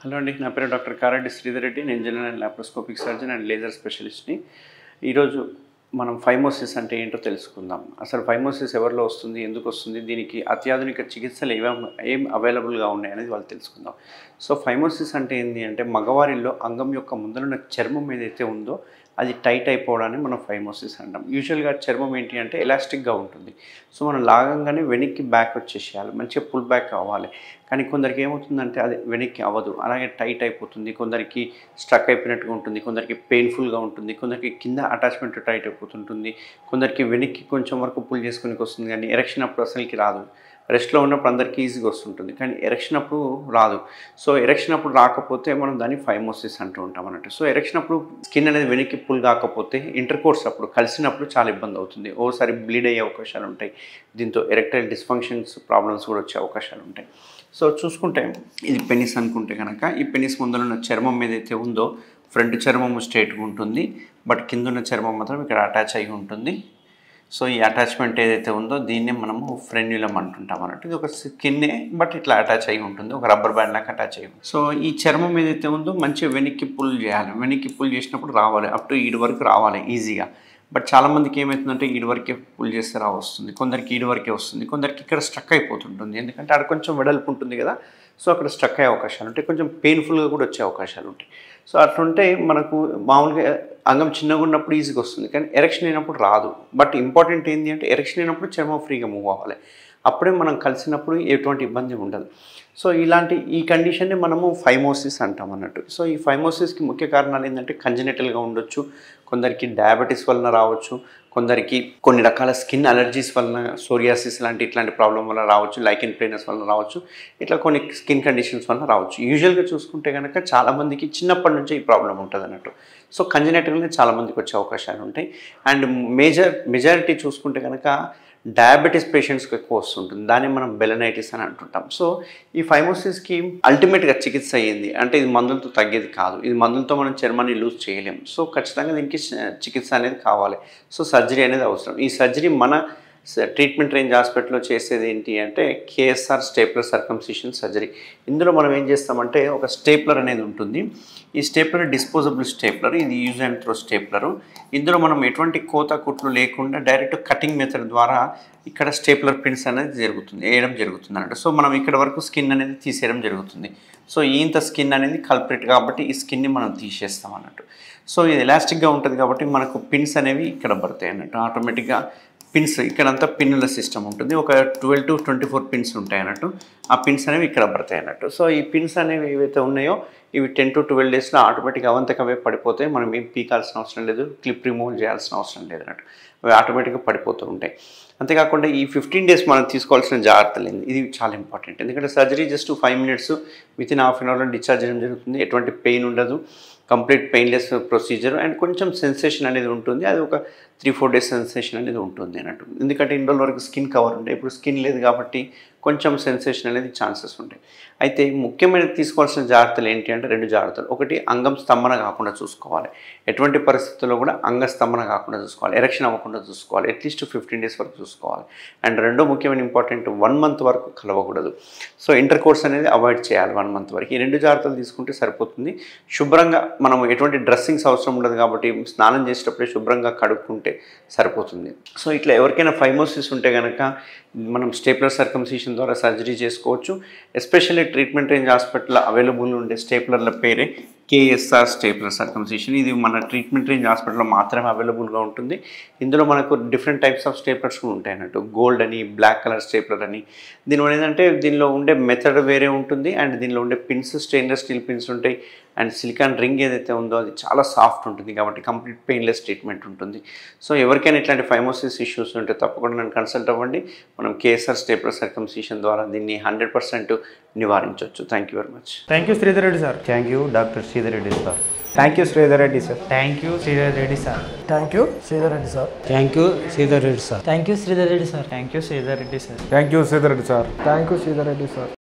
Hello అండి, నా పేరు డాక్టర్ కారెడ్డి శ్రీధర్ రెడ్డి. నేను general and laparoscopic surgeon and laser స్పెషలిస్ట్ని. ఈరోజు మనం ఫైమోసిస్ అంటే ఏంటో తెలుసుకుందాం. అసలు ఫైమోసిస్ ఎవరిలో వస్తుంది, ఎందుకు వస్తుంది, దీనికి అత్యాధునిక చికిత్సలు ఏం అవైలబుల్గా ఉన్నాయి అనేది వాళ్ళు తెలుసుకుందాం. సో ఫైమోసిస్ అంటే ఏంటి అంటే మగవారిలో అంగం యొక్క ముందరున్న చర్మం ఏదైతే ఉందో అది టైట్ అయిపోవడాన్ని మనం ఫైమోసిస్ అంటాం. యూజువల్గా చర్మం ఏంటి అంటే ఎలాస్టిక్గా ఉంటుంది. సో మనం లాగంగానే వెనక్కి బ్యాక్ వచ్చేసేయాలి, మంచిగా పుల్ బ్యాక్ అవ్వాలి. కానీ కొందరికి ఏమవుతుందంటే అది వెనక్కి అవ్వదు, అలాగే టైట్ అయిపోతుంది. కొందరికి స్ట్రక్ అయిపోయినట్టుగా ఉంటుంది, కొందరికి పెయిన్ఫుల్గా ఉంటుంది, కొందరికి కింద అటాచ్మెంట్ టైట్ అయిపోతుంటుంది, కొందరికి వెనక్కి కొంచెం వరకు పుల్ చేసుకుని వస్తుంది. కానీ ఎరెక్షన్ అప్పుడు అసలుకి రాదు. రెస్ట్లో ఉన్నప్పుడు అందరికీ ఈజీగా వస్తుంటుంది, కానీ ఎరెక్షన్ అప్పుడు రాదు. సో ఎరెక్షన్ అప్పుడు రాకపోతే మనం దాన్ని ఫైమోసిస్ అంటూ ఉంటాం అన్నట్టు. సో ఎరెక్షన్ అప్పుడు స్కిన్ అనేది వెనక్కి పుల్ కాకపోతే ఇంటర్ కోర్స్ అప్పుడు కలిసినప్పుడు చాలా ఇబ్బంది అవుతుంది. ఓసారి బ్లీడ్ అయ్యే అవకాశాలు ఉంటాయి. దీంతో ఎరెక్టైల్ డిస్ఫంక్షన్స్ ప్రాబ్లమ్స్ కూడా వచ్చే అవకాశాలు ఉంటాయి. సో చూసుకుంటే ఇది పెనిస్ అనుకుంటే కనుక, ఈ పెనిస్ ముందున్న చర్మం ఏదైతే ఉందో ఫ్రంట్ చర్మం స్ట్రైట్గా ఉంటుంది, బట్ కింద ఉన్న చర్మం మాత్రం ఇక్కడ అటాచ్ అయ్యి ఉంటుంది. సో ఈ అటాచ్మెంట్ ఏదైతే ఉందో దీన్నే మనము ఫ్రెన్యులం అంటుంటాం అన్నట్టు. ఇది ఒక స్కిన్నే, బట్ ఇట్లా అటాచ్ అయ్యి ఉంటుంది, ఒక రబ్బర్ బ్యాండ్ లాగా అటాచ్ అయ్యి ఉంటుంది. సో ఈ చర్మం ఏదైతే ఉందో మంచిగా వెనక్కి పుల్ చేయాలి. వెనక్కి పుల్ చేసినప్పుడు రావాలి, అప్ టు ఈడు వరకు రావాలి ఈజీగా. బట్ చాలామందికి ఏమవుతుందంటే ఈడు వరకే పుల్ చేస్తే వస్తుంది, కొందరికి ఈడు వరకే వస్తుంది, కొందరికి ఇక్కడ స్ట్రక్ అయిపోతుంటుంది. ఎందుకంటే అక్కడ కొంచెం వెడల్పు ఉంటుంది కదా, సో అక్కడ స్ట్రక్ అయ్యే అవకాశాలు ఉంటాయి, కొంచెం పెయిన్ఫుల్గా కూడా వచ్చే అవకాశాలు ఉంటాయి. సో అట్లుంటే మనకు మామూలుగా అంగం చిన్నగా ఉన్నప్పుడు ఈజీగా వస్తుంది, కానీ ఎరెక్షన్ అయినప్పుడు రాదు. బట్ ఇంపార్టెంట్ ఏంటి అంటే ఎరెక్షన్ అయినప్పుడు చర్మం ఫ్రీగా మూవ్ అవ్వాలి, అప్పుడే మనం కలిసినప్పుడు ఎటువంటి ఇబ్బంది ఉండదు. సో ఈ కండిషన్ని మనము ఫైమోసిస్ అంటాం అన్నట్టు. సో ఈ ఫైమోసిస్కి ముఖ్య కారణాలు ఏంటంటే కంజెనిటల్గా ఉండొచ్చు, కొందరికి డయాబెటీస్ వలన రావచ్చు, కొందరికి కొన్ని రకాల స్కిన్ అలర్జీస్ వలన, సోరియాసిస్ ఇట్లాంటి ప్రాబ్లం వల్ల రావచ్చు, లైకెన్ ప్లేనస్ వలన రావచ్చు, ఇట్లా కొన్ని స్కిన్ కండిషన్స్ వలన రావచ్చు. యూజువల్గా చూసుకుంటే కనుక చాలామందికి చిన్నప్పటి నుంచే ఈ ప్రాబ్లం ఉంటుంది అన్నట్టు. సో కంజెనిటల్గానే చాలామందికి వచ్చే అవకాశాలు ఉంటాయి. అండ్ మెజారిటీ చూసుకుంటే కనుక డయాబెటీస్ పేషెంట్స్కి ఎక్కువ వస్తుంటుంది, దాన్ని మనం బెలనైటిస్ అని అంటుంటాం. సో ఈ ఫైమోసిస్కి అల్టిమేట్గా చికిత్స అయ్యింది అంటే ఇది మందులతో తగ్గేది కాదు, ఇది మందులతో మనం చర్మాన్ని లూజ్ చేయలేం. సో ఖచ్చితంగా దీనికి చికిత్స అనేది కావాలి. సో సర్జరీ అనేది అవసరం. ఈ సర్జరీ మన ట్రీట్మెంట్ రేంజ్ హాస్పిటల్లో చేసేది ఏంటి అంటే కేఎస్ఆర్ స్టేప్లర్ సర్కంసిషన్ సర్జరీ. ఇందులో మనం ఏం చేస్తామంటే ఒక స్టేప్లర్ అనేది ఉంటుంది. ఈ స్టేప్లర్ డిస్పోజబుల్ స్టేప్లర్, ఇది యూజ్ అండ్ త్రో స్టేప్లరు. ఇందులో మనం ఎటువంటి కోత కుట్లు లేకుండా డైరెక్ట్ కటింగ్ మెథడ్ ద్వారా ఇక్కడ స్టేప్లర్ పిన్స్ అనేది వేయడం జరుగుతుంది అన్నట్టు. సో మనం ఇక్కడ వరకు స్కిన్ అనేది తీసేయడం జరుగుతుంది. సో ఇంత స్కిన్ అనేది కల్ప్రిట్ కాబట్టి ఈ స్కిన్ని మనం తీసేస్తాం అన్నట్టు. సో ఇది ఎలాస్టిక్గా ఉంటుంది కాబట్టి మనకు పిన్స్ అనేవి ఇక్కడ పడతాయి అన్నట్టు. ఆటోమేటిక్గా పిన్స్ ఇక్కడంతా పిన్నుల సిస్టమ్ ఉంటుంది, ఒక 12 to 24 పిన్స్ ఉంటాయి అన్నట్టు. ఆ పిన్స్ అనేవి ఇక్కడ పడతాయి అన్నట్టు. సో ఈ పిన్స్ అనేవి ఏవైతే ఉన్నాయో ఇవి 10 to 12 డేస్లో ఆటోమేటిక్గా అవంతకవే పడిపోతాయి. మనం ఏం పీకాల్సిన అవసరం లేదు, క్లిప్ రిమూవ్ చేయాల్సిన అవసరం లేదు అన్నట్టు. అవి ఆటోమేటిక్గా పడిపోతూ ఉంటాయి. అంతేకాకుండా ఈ 15 days మనం తీసుకోవాల్సిన జాగ్రత్తలు ఏంది, ఇది చాలా ఇంపార్టెంట్. ఎందుకంటే surgery just 5 minutes within half an అవర్లో డిశ్చార్జ్ చేయడం జరుగుతుంది. ఎటువంటి పెయిన్ ఉండదు, కంప్లీట్ పెయిన్లెస్ ప్రొసీజర్. అండ్ కొంచెం సెన్సేషన్ అనేది ఉంటుంది, అది ఒక 3-4 days సెన్సేషన్ అనేది ఉంటుంది అన్నట్టు. ఎందుకంటే ఇన్ని రోజుల వరకు స్కిన్ కవర్ ఉంటాయి, ఇప్పుడు స్కిన్ లేదు కాబట్టి కొంచెం సెన్సేషన్ అనేది ఛాన్సెస్ ఉంటాయి. అయితే ముఖ్యమైన తీసుకోవాల్సిన జాగ్రత్తలు ఏంటి అంటే 2 జాగ్రత్తలు. ఒకటి, అంగం స్తంభన కాకుండా చూసుకోవాలి. ఎటువంటి పరిస్థితుల్లో కూడా అంగ స్తంభన కాకుండా చూసుకోవాలి, ఎరెక్షన్ అవ్వకుండా చూసుకోవాలి, అట్లీస్ట్ 15 days వరకు చూసుకోవాలి. అండ్ రెండో ముఖ్యమైన ఇంపార్టెంట్, 1 month వరకు కలవకూడదు. సో ఇంటర్ కోర్స్ అనేది అవాయిడ్ చేయాలి 1 month వరకు. ఈ 2 జాగ్రత్తలు తీసుకుంటే సరిపోతుంది. శుభ్రంగా మనం ఎటువంటి డ్రెస్సింగ్స్ అవసరం ఉండదు కాబట్టి స్నానం చేసేటప్పుడే శుభ్రంగా కడుక్కుంటే సరిపోతుంది. సో ఇట్లా ఎవరికైనా ఫైమోసిస్ ఉంటే కనుక మనం స్టేప్లర్ సర్కంసిషన్ ద్వారా సర్జరీ చేసుకోవచ్చు. ఎస్పెషల్లీ ట్రీట్మెంట్ రేంజ్ హాస్పిటల్లో అవైలబుల్ ఉండే స్టేప్లర్ల పేరే కేఎస్ఆర్ స్టేప్లర్ సర్కంసిషన్. ఇది మన ట్రీట్మెంట్ రేంజ్ హాస్పిటల్లో మాత్రమే అవైలబుల్గా ఉంటుంది. ఇందులో మనకు డిఫరెంట్ టైప్స్ ఆఫ్ స్టేప్లర్స్ కూడా ఉంటాయి అన్నట్టు. గోల్డ్ అని, బ్లాక్ కలర్ స్టేప్లర్ అని. దీనివల్ల ఏంటంటే దీనిలో ఉండే మెథడ్ వేరే ఉంటుంది, అండ్ దీనిలో ఉండే పిన్స్ స్టెయిన్లెస్ స్టీల్ పిన్స్ ఉంటాయి. అండ్ సిలికాన్ రింగ్ ఏదైతే ఉందో అది చాలా సాఫ్ట్ ఉంటుంది కాబట్టి కంప్లీట్ పెయిన్లెస్ ట్రీట్మెంట్ ఉంటుంది. సో ఎవరికైనా ఇట్లాంటి ఫైమోసిస్ ఇష్యూస్ ఉంటే తప్పకుండా నన్ను కన్సల్ట్ అవ్వండి. మనం కేఎస్ఆర్ స్టేప్లర్ సర్కంసిషన్ ద్వారా దీన్ని 100% నివారించవచ్చు. Thank you very much. Thank you Sridhar Reddy sir. Thank you doctor Sridhar Reddy sir. Thank you Sridhar Reddy sir. Thank you Sridhar Reddy sir. Thank you Sridhar Reddy sir. Thank you Sridhar Reddy sir. Thank you Sridhar Reddy sir. Thank you Sridhar Reddy sir. Thank you Sridhar Reddy sir. Thank you Sridhar Reddy sir.